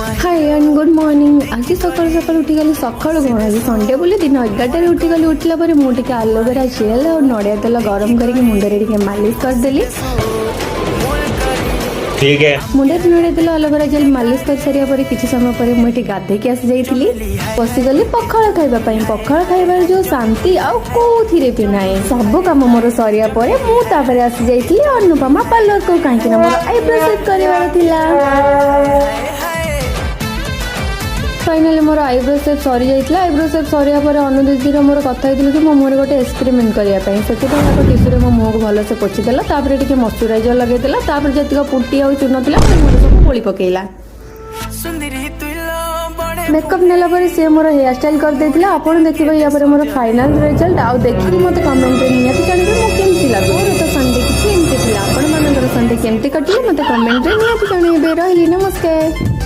Hi and good morning. आज सकाल सकाल उठिगली सकाल कौन आज संडे बोली दिन 11 उठिगली उठला पर मुझे एलोवेरा जेल और नड़िया तेल गरम करके मुंडे मालिश करदेली। ठीक है मुंडे नड़िया तेल एलोवेरा जेल मालिश कर सारिया पर किसी समय पर मुझे गाधेकी आसी जाइली बसीगली पखाड़ खाइबापी। पखाड़ खाइबार जो शांति आउ कोथिरे भी नाए। सब काम मोर सरिया पर मुझे आसी जाइली अनुपमा पार्लर को कहीं मोर आईब्रो सेट करवार थिला। फाइनाली मोर आईब्रो सेप सरी जाइए। आईब्रो सेप सरिया पर अनुदीदी मोर कथा होती कि मो मुहर गोटे एक्सपेरिमेंट करने से टीसू मो मुह को भलसे पोछीदेला टे मॉइस्चराइजर लगेदेला जी पुटी आ चून था मुहर सब बोली पकेला। मेकअप नेला सी मोर हेयर स्टाइल कर देथिला। आपण देखिबे या पर मोर फाइनल रिजल्ट आ देखि मते कमेंट रे नियति जानबे मो केमति लागो। मोर तो संडे किछि एमति थिला। आपण मानकर संडे केमति कटिले मते कमेंट रे नियति जानबे। रहिली नमस्कार।